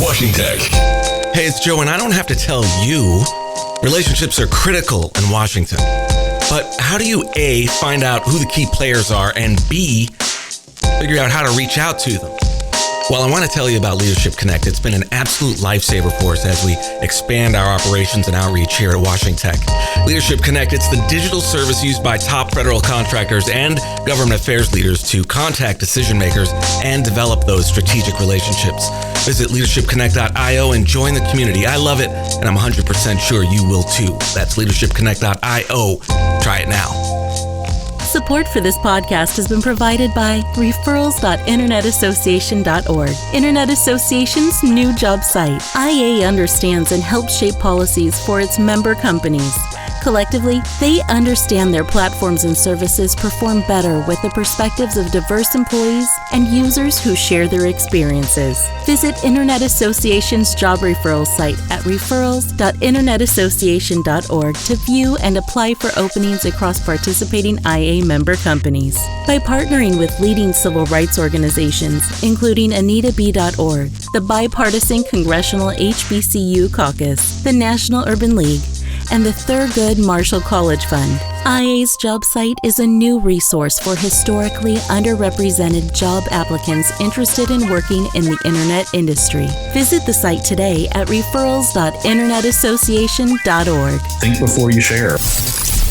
WashingTECH. Hey, it's Joe, and I don't have to tell you, relationships are critical in Washington. But how do you, A, find out who the key players are, and B, figure out how to reach out to them? Well, I want to tell you about Leadership Connect. It's been an absolute lifesaver for us as we expand our operations and outreach here at WashingTECH. Leadership Connect, it's the digital service used by top federal contractors and government affairs leaders to contact decision makers and develop those strategic relationships. Visit leadershipconnect.io and join the community. I love it, and I'm 100% sure you will too. That's leadershipconnect.io. Try it now. Support for this podcast has been provided by referrals.internetassociation.org, Internet Association's new job site. IA understands and helps shape policies for its member companies. Collectively, they understand their platforms and services perform better with the perspectives of diverse employees and users who share their experiences. Visit Internet Association's job referral site at referrals.internetassociation.org to view and apply for openings across participating IA member companies. By partnering with leading civil rights organizations, including AnitaB.org, the Bipartisan Congressional HBCU Caucus, the National Urban League, and the Thurgood Marshall College Fund, IA's job site is a new resource for historically underrepresented job applicants interested in working in the internet industry. Visit the site today at referrals.internetassociation.org. Think before you share.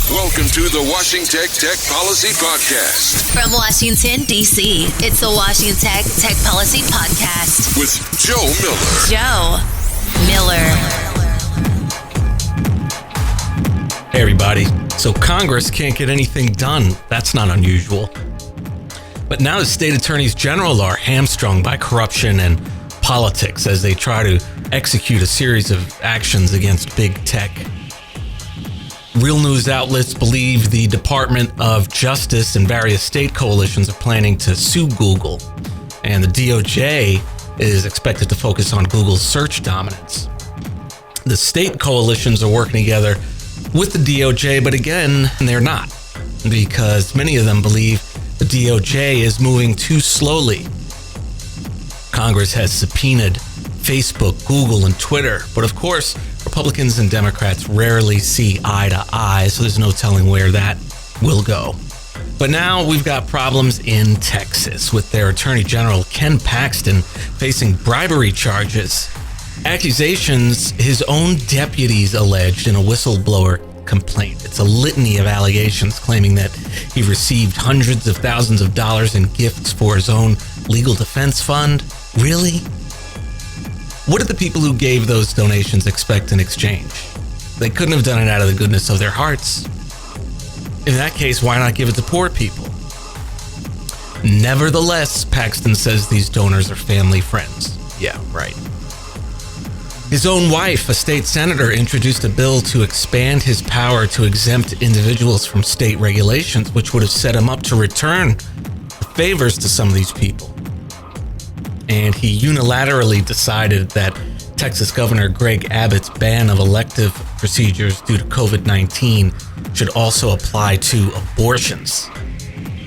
Welcome to the WashingTECH Tech Policy Podcast. From Washington, D.C., it's the WashingTECH Tech Policy Podcast. With Joe Miller. Joe Miller. Hey everybody. So Congress can't get anything done. That's not unusual. But now the state attorneys general are hamstrung by corruption and politics as they try to execute a series of actions against big tech. Real news outlets believe the Department of Justice and various state coalitions are planning to sue Google, and the DOJ is expected to focus on Google's search dominance. The state coalitions are working together with the DOJ, but again, they're not, because many of them believe the DOJ is moving too slowly. Congress has subpoenaed Facebook, Google, and Twitter, but of course, Republicans and Democrats rarely see eye to eye, so there's no telling where that will go. But now we've got problems in Texas with their Attorney General Ken Paxton facing bribery charges. Accusations his own deputies alleged in a whistleblower complaint. It's a litany of allegations claiming that he received hundreds of thousands of dollars in gifts for his own legal defense fund. Really? What did the people who gave those donations expect in exchange? They couldn't have done it out of the goodness of their hearts. In that case, why not give it to poor people? Nevertheless, Paxton says these donors are family friends. Yeah, right. His own wife, a state senator, introduced a bill to expand his power to exempt individuals from state regulations, which would have set him up to return favors to some of these people. And he unilaterally decided that Texas Governor Greg Abbott's ban of elective procedures due to COVID-19 should also apply to abortions.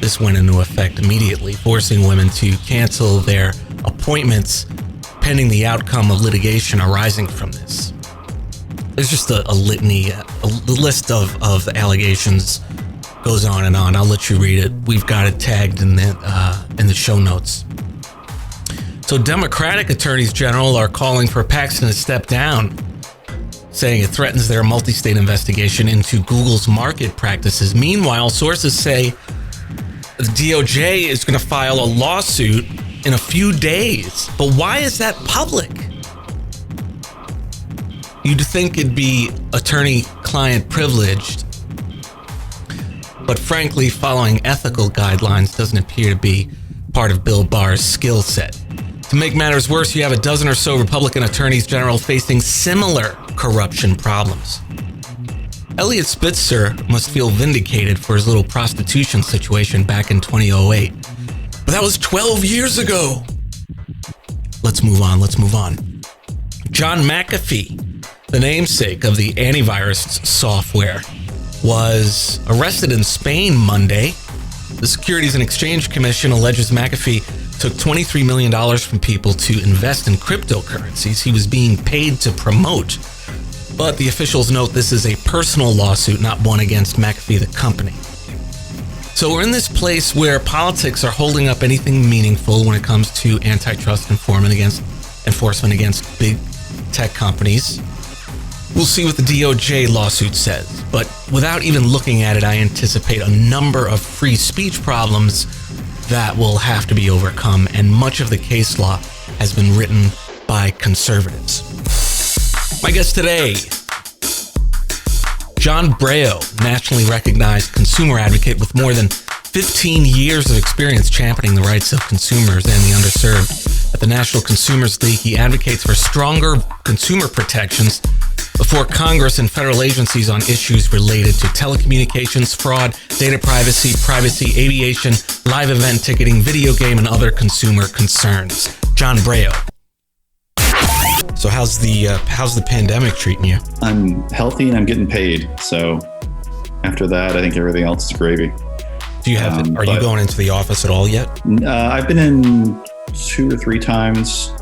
This went into effect immediately, forcing women to cancel their appointments pending the outcome of litigation arising from this. There's just a litany, the list of allegations goes on and on. I'll let you read it. We've got it tagged in the show notes. So Democratic attorneys general are calling for Paxton to step down, saying it threatens their multi-state investigation into Google's market practices. Meanwhile, sources say the DOJ is going to file a lawsuit in a few days. But why is that public? You'd think it'd be attorney-client privileged, but frankly, following ethical guidelines doesn't appear to be part of Bill Barr's skill set. To make matters worse, you have a dozen or so Republican attorneys general facing similar corruption problems. Eliot Spitzer must feel vindicated for his little prostitution situation back in 2008. But that was 12 years ago. Let's move on. John McAfee, the namesake of the antivirus software, was arrested in Spain Monday. The Securities and Exchange Commission alleges McAfee took $23 million from people to invest in cryptocurrencies he was being paid to promote. But the officials note this is a personal lawsuit, not one against McAfee, the company. So we're in this place where politics are holding up anything meaningful when it comes to antitrust enforcement against big tech companies. We'll see what the DOJ lawsuit says, but without even looking at it, I anticipate a number of free speech problems that will have to be overcome, and much of the case law has been written by conservatives. My guest today, John Breyault, nationally recognized consumer advocate with more than 15 years of experience championing the rights of consumers and the underserved. At the National Consumers League, he advocates for stronger consumer protections before Congress and federal agencies on issues related to telecommunications, fraud, data privacy, aviation, live event ticketing, video game, and other consumer concerns. John Breyault. So how's the pandemic treating you? I'm healthy and I'm getting paid. So after that, I think everything else is gravy. Do you have? Are you going into the office at all yet? I've been in 2 or 3 times.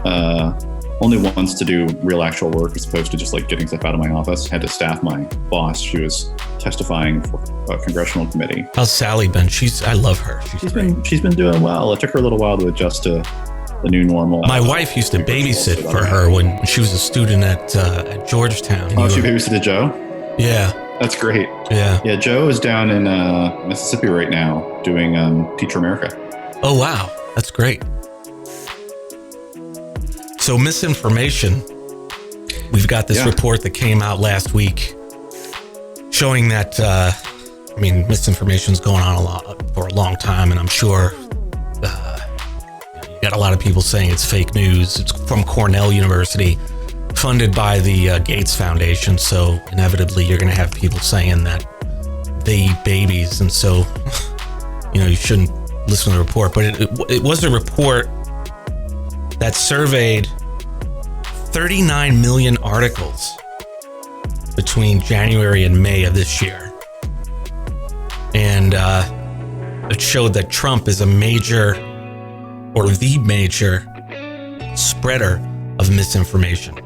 Only once to do real actual work as opposed to just like getting stuff out of my office. Had to staff my boss. She was testifying for a congressional committee. How's Sally been? I love her. She's been doing well. It took her a little while to adjust to the new normal. My wife used to babysit for her when she was a student at Georgetown. Oh, she babysitted Joe? Yeah. That's great. Yeah. Yeah, Joe is down in Mississippi right now doing Teacher America. Oh, wow. That's great. So Misinformation, we've got this report that came out last week showing that, misinformation's going on for a long time, and I'm sure you got a lot of people saying it's fake news. It's from Cornell University, funded by the Gates Foundation, so inevitably you're going to have people saying that they eat babies, and so, you shouldn't listen to the report. But it was a report that surveyed 39 million articles between January and May of this year. And it showed that Trump is the major spreader of misinformation.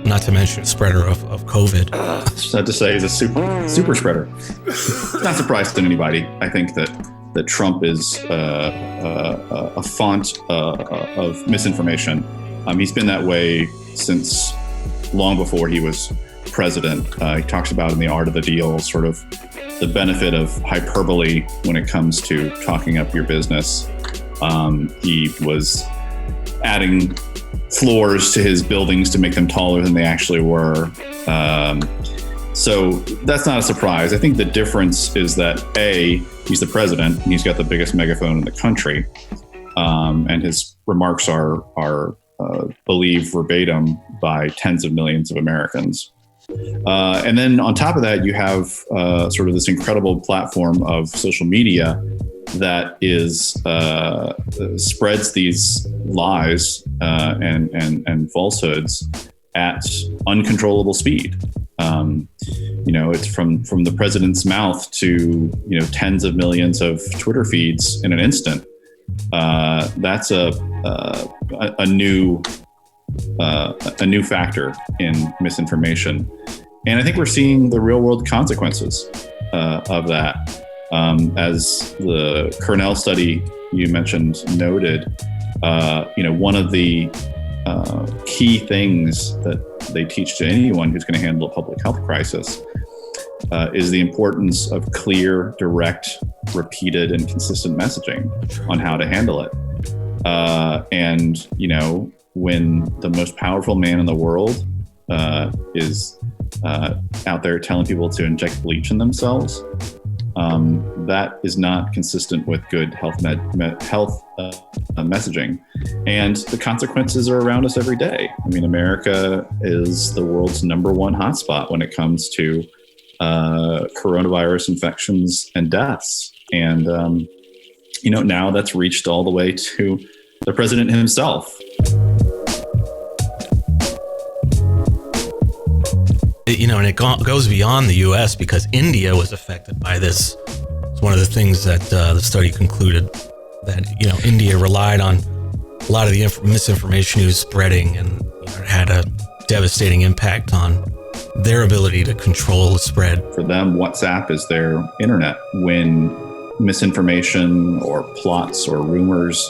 Not to mention a spreader of COVID. Sad to say, he's a super spreader. Not surprised to anybody. I think that Trump is a font of misinformation. He's been that way since long before he was president. He talks about in The Art of the Deal sort of the benefit of hyperbole when it comes to talking up your business. He was adding floors to his buildings to make them taller than they actually were. So that's not a surprise. I think the difference is that he's the president and he's got the biggest megaphone in the country. And his remarks are believed verbatim by tens of millions of Americans. And then on top of that, you have sort of this incredible platform of social media that spreads these lies and falsehoods at uncontrollable speed. It's from the president's mouth to tens of millions of Twitter feeds in an instant. That's a new factor in misinformation, and I think we're seeing the real world consequences of that. As the Cornell study you mentioned noted, one of the key things that they teach to anyone who's going to handle a public health crisis is the importance of clear, direct, repeated, and consistent messaging on how to handle it. And when the most powerful man in the world is out there telling people to inject bleach in themselves, that is not consistent with good health messaging. And the consequences are around us every day. I mean, America is the world's #1 hotspot when it comes to coronavirus infections and deaths. And, now that's reached all the way to the president himself. And it goes beyond the U.S. because India was affected by this. It's one of the things that the study concluded, that India relied on a lot of the misinformation he was spreading, and it had a devastating impact on their ability to control the spread. For them, WhatsApp is their internet. When misinformation or plots or rumors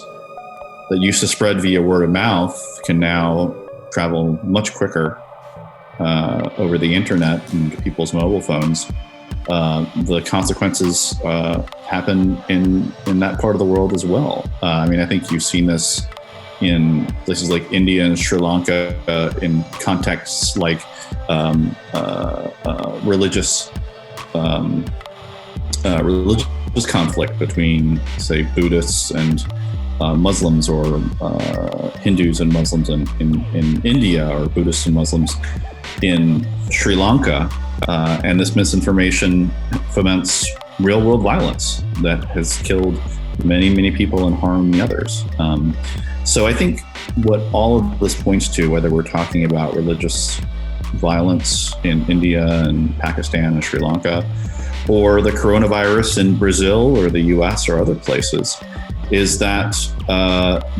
that used to spread via word of mouth can now travel much quicker over the internet and people's mobile phones, the consequences happen in that part of the world as well. I mean, I think you've seen this in places like India and Sri Lanka in contexts like religious conflict between, say, Buddhists and Muslims, or Hindus and Muslims in India, or Buddhists and Muslims in Sri Lanka. And this misinformation foments real-world violence that has killed many people and harmed others. So I think what all of this points to, whether we're talking about religious violence in India and Pakistan and Sri Lanka, or the coronavirus in Brazil or the US or other places, is that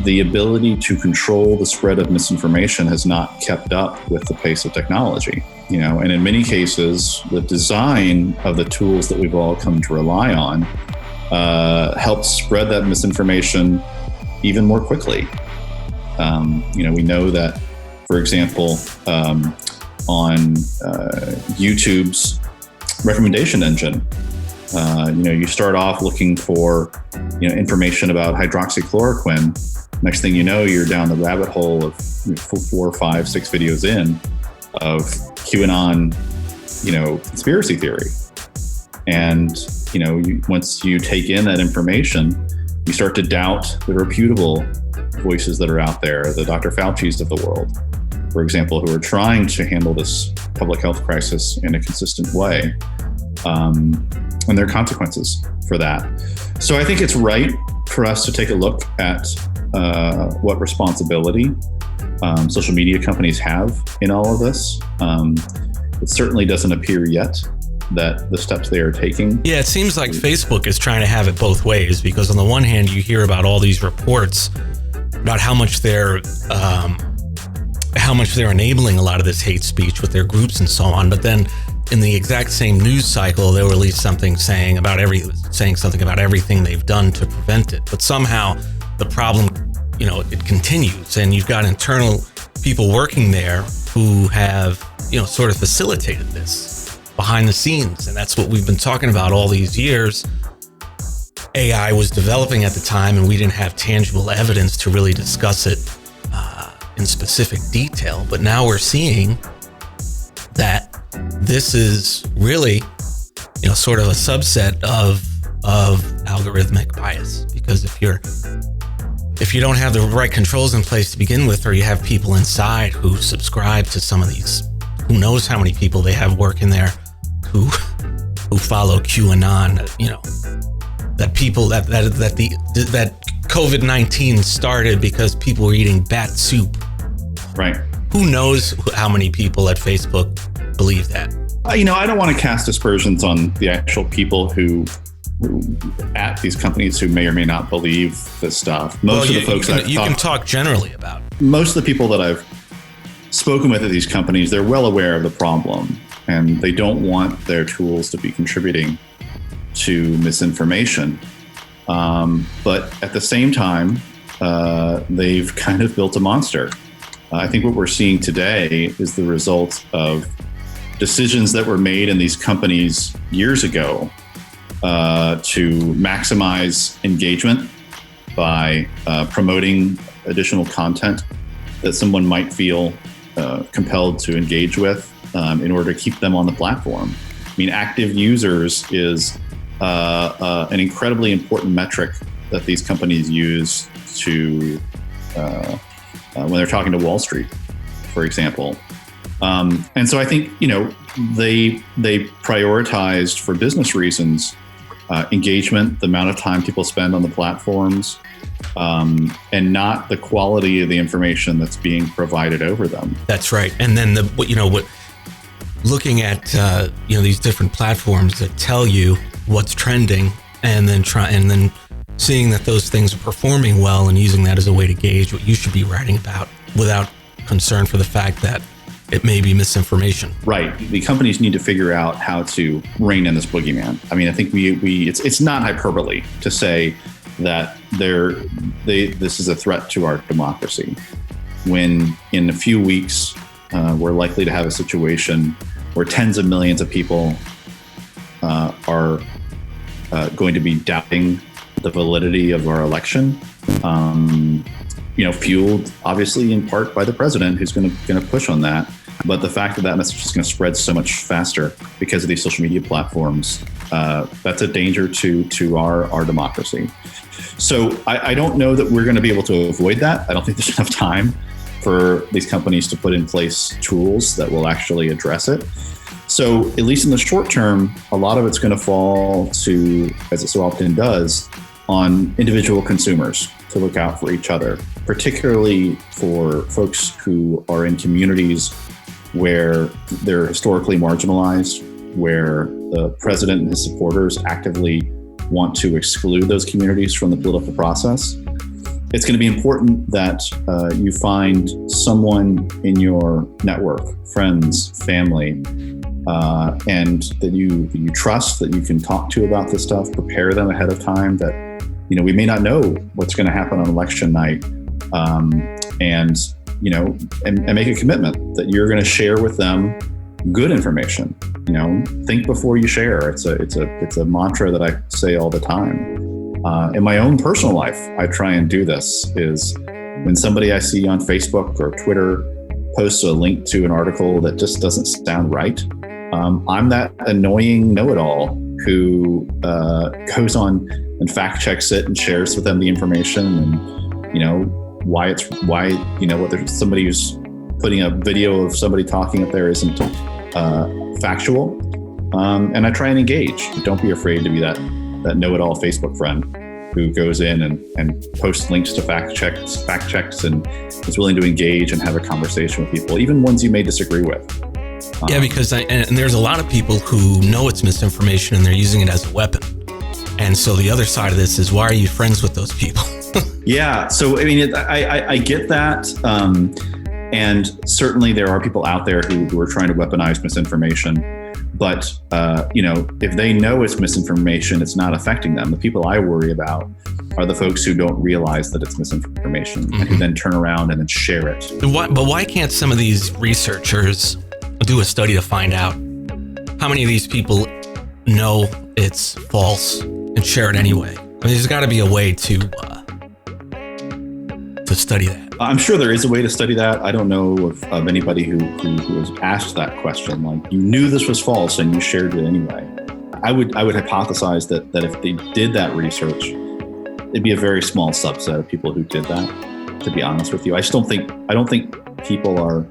the ability to control the spread of misinformation has not kept up with the pace of technology. And in many cases, the design of the tools that we've all come to rely on helps spread that misinformation even more quickly. We know that, for example, on YouTube's recommendation engine, you start off looking for, information about hydroxychloroquine. Next thing you know, you're down the rabbit hole of 4, 5, 6 videos in of QAnon, conspiracy theory. And, once you take in that information, you start to doubt the reputable voices that are out there, the Dr. Fauci's of the world, for example, who are trying to handle this public health crisis in a consistent way. And there are consequences for that. So I think it's right for us to take a look at what responsibility social media companies have in all of this. It certainly doesn't appear yet that the steps they are taking. Yeah, it seems like Facebook is trying to have it both ways, because on the one hand, you hear about all these reports about how much they're enabling a lot of this hate speech with their groups and so on, but then in the exact same news cycle, they'll release something saying something about everything they've done to prevent it. But somehow the problem, it continues, and you've got internal people working there who have, sort of facilitated this behind the scenes. And that's what we've been talking about all these years. AI was developing at the time, and we didn't have tangible evidence to really discuss it in specific detail. But now we're seeing that this is really, sort of a subset of algorithmic bias. Because if you don't have the right controls in place to begin with, or you have people inside who subscribe to some of these, who knows how many people they have working there who follow QAnon, that COVID-19 started because people were eating bat soup. Right. Who knows how many people at Facebook believe that? I don't want to cast aspersions on the actual people who at these companies who may or may not believe this stuff. Most of the folks you can talk generally about. Most of the people that I've spoken with at these companies, they're well aware of the problem, and they don't want their tools to be contributing to misinformation. But at the same time, they've kind of built a monster. I think what we're seeing today is the result of decisions that were made in these companies years ago to maximize engagement by promoting additional content that someone might feel compelled to engage with in order to keep them on the platform. I mean, active users is an incredibly important metric that these companies use to when they're talking to Wall Street, for example. And so I think, they prioritized, for business reasons, engagement, the amount of time people spend on the platforms, and not the quality of the information that's being provided over them. That's right. And then looking at these different platforms that tell you what's trending, and then seeing that those things are performing well and using that as a way to gauge what you should be writing about without concern for the fact that it may be misinformation. Right. The companies need to figure out how to rein in this boogeyman. I mean, I think it's not hyperbole to say that this is a threat to our democracy. When in a few weeks, we're likely to have a situation where tens of millions of people are going to be doubting the validity of our election, fueled obviously in part by the president, who's going to push on that. But the fact that message is going to spread so much faster because of these social media platforms, that's a danger to our democracy. So I don't know that we're going to be able to avoid that. I don't think there's enough time for these companies to put in place tools that will actually address it. So at least in the short term, a lot of it's going to fall to, as it so often does, on individual consumers to look out for each other, particularly for folks who are in communities where they're historically marginalized, where the president and his supporters actively want to exclude those communities from the political process. It's going to be important that you find someone in your network, friends, family, and that you trust, that you can talk to about this stuff, prepare them ahead of time, that we may not know what's going to happen on election night, and make a commitment that you're going to share with them good information. Think before you share. It's a mantra that I say all the time. In my own personal life, I try and do this. Is when somebody I see on Facebook or Twitter posts a link to an article that just doesn't sound right, I'm that annoying know-it-all who goes on and fact checks it and shares with them the information, and whether somebody who's putting a video of somebody talking up there isn't factual, and I try and engage. Don't be afraid to be that know-it-all Facebook friend who goes in and posts links to fact checks and is willing to engage and have a conversation with people, even ones you may disagree with. Yeah, because and there's a lot of people who know it's misinformation and they're using it as a weapon. And so the other side of this is, why are you friends with those people? Yeah. So, I mean, I get that. And certainly there are people out there who are trying to weaponize misinformation. But, if they know it's misinformation, it's not affecting them. The people I worry about are the folks who don't realize that it's misinformation, and who then turn around and then share it. But why can't some of these researchers do a study to find out how many of these people know it's false and share it anyway? I mean, there's got to be a way to study that. I'm sure there is a way to study that. I don't know of anybody who was asked that question. Like, you knew this was false and you shared it anyway. I would hypothesize that if they did that research, it'd be a very small subset of people who did that, to be honest with you. I don't think people are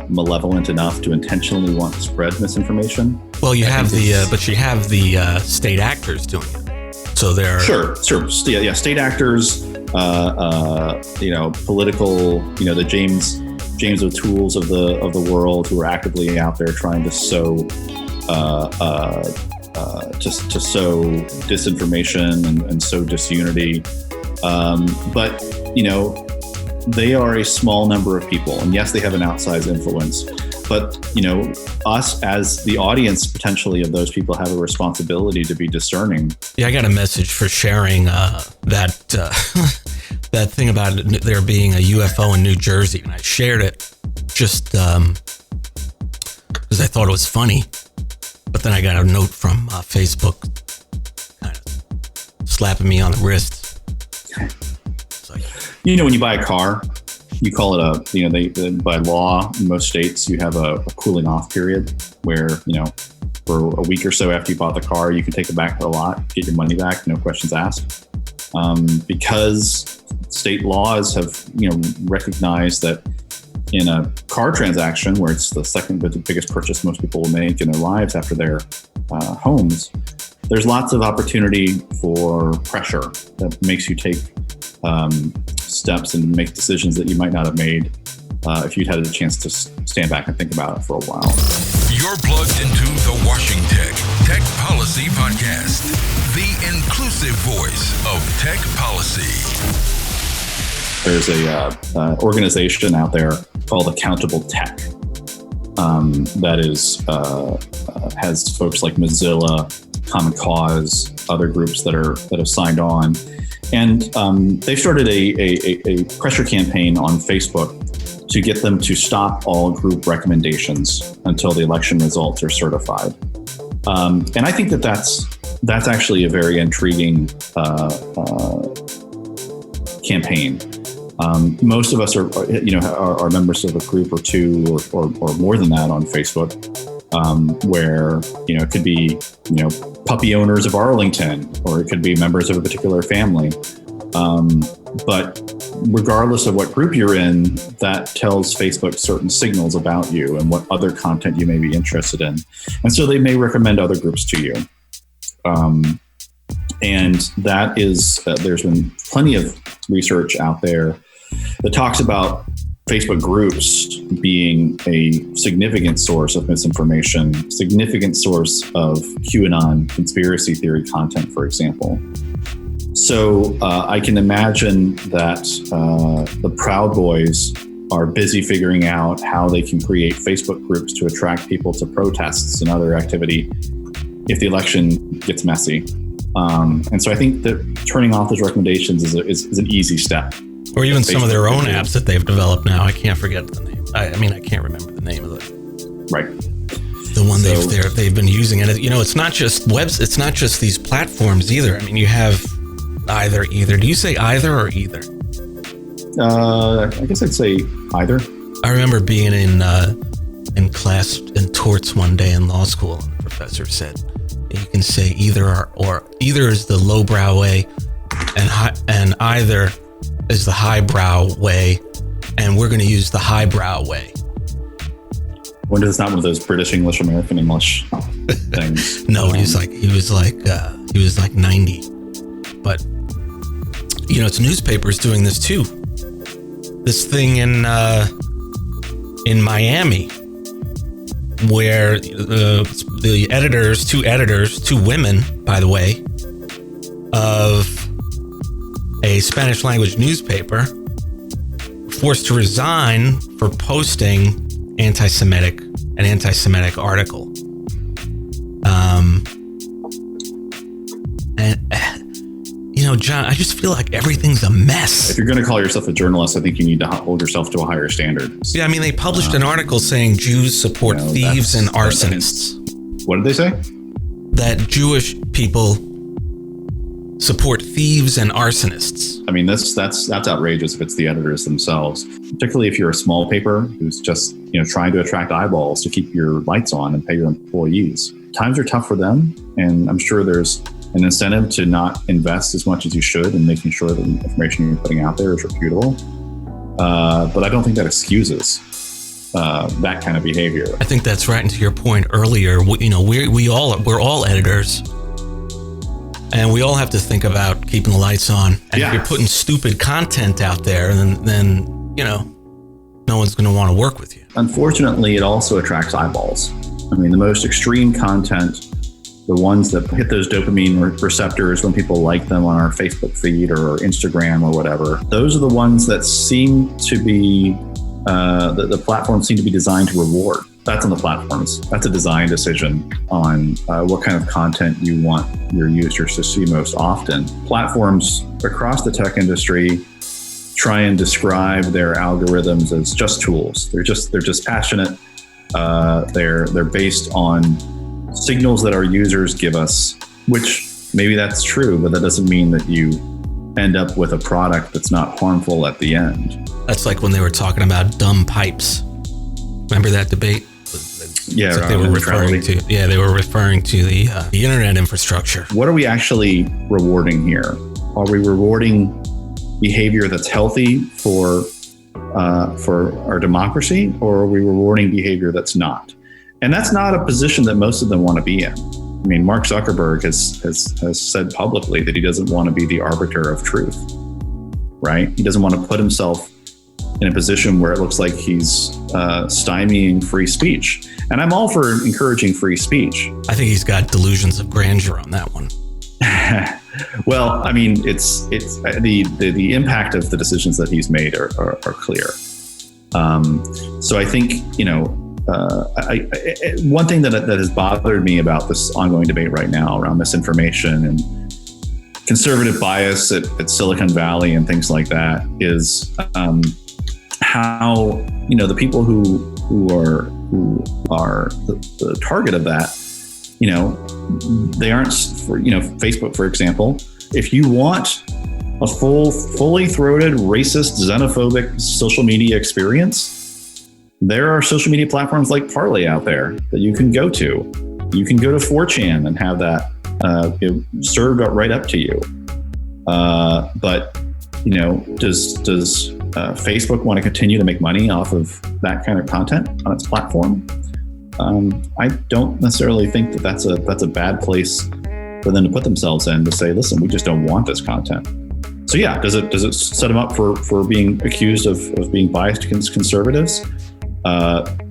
malevolent enough to intentionally want to spread misinformation. Well, you have the state actors doing it. So they're sure. Yeah, state actors, political, the James O'Toole's of the world, who are actively out there trying to sow disinformation and sow disunity. But they are a small number of people, and yes, they have an outsized influence. But us as the audience potentially of those people have a responsibility to be discerning. Yeah, I got a message for sharing that thing about there being a UFO in New Jersey, and I shared it just because I thought it was funny. But then I got a note from Facebook kind of slapping me on the wrist. It's like, when you buy a car, you call it by law in most states, you have a cooling off period where, for a week or so after you bought the car, you can take it back to the lot, get your money back, no questions asked. Because state laws have, recognized that in a car transaction, where it's the second biggest purchase most people will make in their lives after their homes, there's lots of opportunity for pressure that makes you take steps and make decisions that you might not have made if you'd had a chance to stand back and think about it for a while. You're plugged into the WashingTECH Tech Policy Podcast, the inclusive voice of tech policy. There's a organization out there called Accountable Tech that is has folks like Mozilla, Common Cause, other groups that have signed on, and they've started a pressure campaign on Facebook to get them to stop all group recommendations until the election results are certified. And I think that's actually a very intriguing campaign. Most of us are members of a group or two or more than that on Facebook, where it could be puppy owners of Arlington, or it could be members of a particular family. But regardless of what group you're in, that tells Facebook certain signals about you and what other content you may be interested in. And so they may recommend other groups to you. And that is, there's been plenty of research out there that talks about Facebook groups being a significant source of misinformation, significant source of QAnon conspiracy theory content, for example. So I can imagine that the Proud Boys are busy figuring out how they can create Facebook groups to attract people to protests and other activity if the election gets messy. And so I think that turning off those recommendations is an easy step. Or even some of their own apps that they've developed now. I can't forget the name. I can't remember the name of it. Right. The one they've been using. And it's not just webs. It's not just these platforms either. I mean, you have either. Do you say either or either? I guess I'd say either. I remember being in class in torts one day in law school, and the professor said you can say either or either is the lowbrow way, and either is the highbrow way, and we're going to use the highbrow way. I wonder if it's not one of those British English, American English things. No, he was like 90. But it's newspapers doing this too. This thing in Miami, where the editors, two women, by the way, of a Spanish language newspaper, forced to resign for posting an anti-Semitic article. John, I just feel like everything's a mess. If you're going to call yourself a journalist, I think you need to hold yourself to a higher standard. Yeah, I mean, they published an article saying Jews support thieves and arsonists. What did they say? That Jewish people support thieves and arsonists. I mean, that's outrageous if it's the editors themselves, particularly if you're a small paper who's just trying to attract eyeballs to keep your lights on and pay your employees. Times are tough for them, and I'm sure there's an incentive to not invest as much as you should in making sure that the information you're putting out there is reputable. But I don't think that excuses that kind of behavior. I think that's right. And to your point earlier, we're all editors, and we all have to think about keeping the lights on. And if you're putting stupid content out there, then no one's going to want to work with you. Unfortunately, it also attracts eyeballs. I mean, the most extreme content, the ones that hit those dopamine receptors when people like them on our Facebook feed or Instagram or whatever, those are the ones that seem to be, the platforms seem to be designed to reward. That's on the platforms. That's a design decision on what kind of content you want your users to see most often. Platforms across the tech industry try and describe their algorithms as just tools. They're just passionate. They're based on signals that our users give us, which maybe that's true, but that doesn't mean that you end up with a product that's not harmful at the end. That's like when they were talking about dumb pipes. Remember that debate? Yeah, they were referring to. Yeah, they were referring to the internet infrastructure. What are we actually rewarding here? Are we rewarding behavior that's healthy for our democracy, or are we rewarding behavior that's not? And that's not a position that most of them want to be in. I mean, Mark Zuckerberg has said publicly that he doesn't want to be the arbiter of truth, right? He doesn't want to put himself in a position where it looks like he's stymieing free speech. And I'm all for encouraging free speech. I think he's got delusions of grandeur on that one. Well, I mean, it's the impact of the decisions that he's made are clear. So I think, one thing that has bothered me about this ongoing debate right now around misinformation and conservative bias at Silicon Valley and things like that is how the people who are the target of that, they aren't, Facebook, for example. If you want a fully throated, racist, xenophobic social media experience, there are social media platforms like Parler out there that you can go to. You can go to 4chan and have that served right up to you. But does Facebook want to continue to make money off of that kind of content on its platform? I don't necessarily think that that's a bad place for them to put themselves in, to say, listen, we just don't want this content. So yeah, does it set them up for being accused of being biased against conservatives?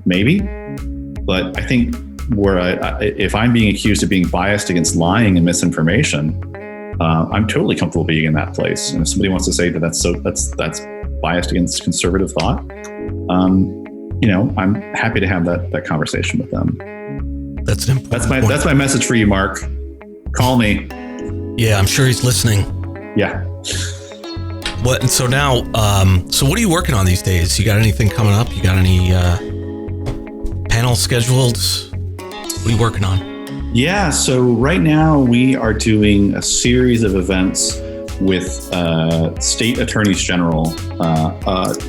Maybe, but I think if I'm being accused of being biased against lying and misinformation, I'm totally comfortable being in that place. And if somebody wants to say that that's biased against conservative thought, I'm happy to have that conversation with them. That's an important point. That's my message for you, Mark. Call me. Yeah, I'm sure he's listening. Yeah. What? So now, so what are you working on these days? You got anything coming up? You got any panels scheduled? What are you working on? Yeah. So right now we are doing a series of events with state attorneys general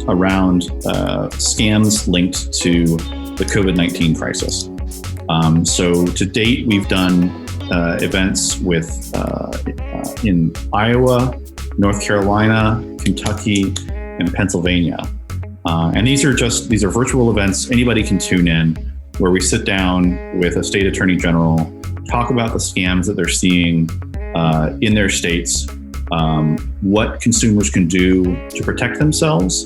around scams linked to the COVID-19 crisis. So to date, we've done events with in Iowa, North Carolina, Kentucky, and Pennsylvania. And these are virtual events. Anybody can tune in, where we sit down with a state attorney general, talk about the scams that they're seeing in their states, what consumers can do to protect themselves,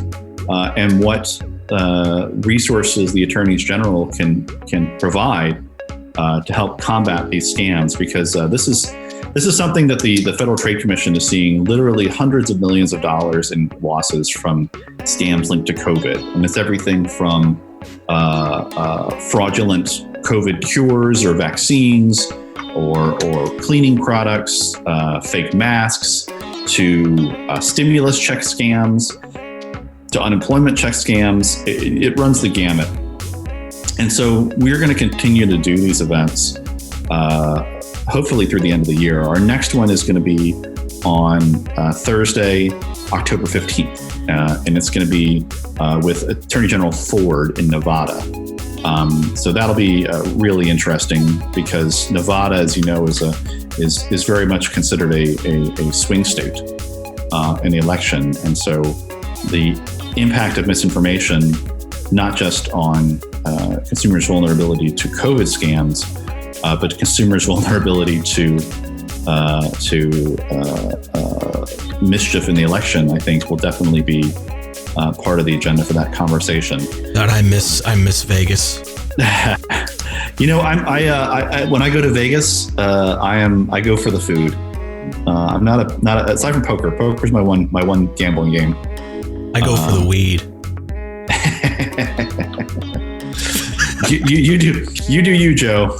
and what resources the attorneys general can provide to help combat these scams. Because this is something that the Federal Trade Commission is seeing literally hundreds of millions of dollars in losses from scams linked to COVID. And it's everything from fraudulent COVID cures or vaccines or cleaning products, fake masks, to stimulus check scams, to unemployment check scams. It runs the gamut. And so we're going to continue to do these events, hopefully through the end of the year. Our next one is going to be on Thursday, October 15th. And it's going to be with Attorney General Ford in Nevada. So that'll be really interesting, because Nevada, as you know, is very much considered a swing state in the election. And so the impact of misinformation, not just on consumers' vulnerability to COVID scams, but consumers' vulnerability to mischief in the election, I think will definitely be part of the agenda for that conversation. God, I miss Vegas. I when I go to Vegas, I go for the food. I'm not aside from poker. Poker's my one gambling game. I go for the weed. You do you, Joe.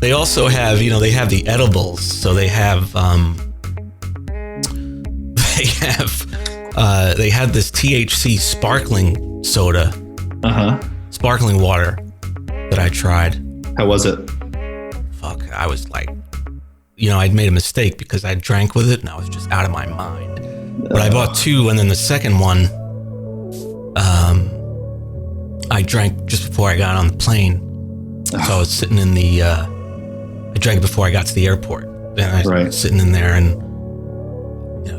They also have, they have the edibles. So they have they had this THC sparkling soda, sparkling water that I tried. How was it? Fuck, I was like, I'd made a mistake because I drank with it and I was just out of my mind. But I bought two, and then the second one, I drank just before I got on the plane. So I was sitting in the, I drank it before I got to the airport. And I was sitting in there and,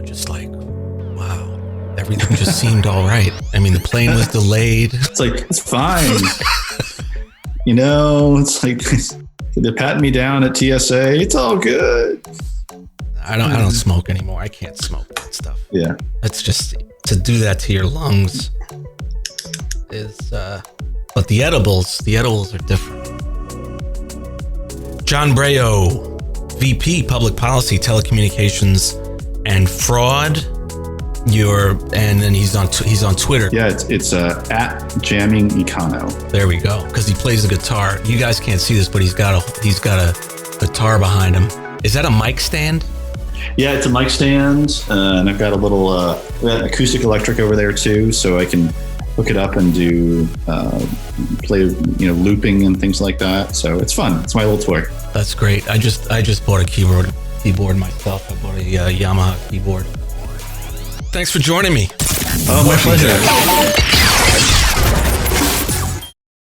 just like, wow, everything just seemed all right. I mean, the plane was delayed. It's like, it's fine. It's like, they're patting me down at TSA. It's all good. I don't smoke anymore. I can't smoke that stuff. Yeah. That's just, to do that to your lungs. but the edibles are different. John Breyault, VP Public Policy, Telecommunications and Fraud. And then he's on Twitter. Yeah, it's at Jamming Econo. There we go. Because he plays the guitar. You guys can't see this, but he's got a guitar behind him. Is that a mic stand? Yeah, it's a mic stand, and I've got a little acoustic electric over there too, so I can hook it up and do play, looping and things like that. So it's fun. It's my little toy. That's great. I just bought a keyboard myself. I bought a Yamaha keyboard. Thanks for joining me. Oh, my pleasure.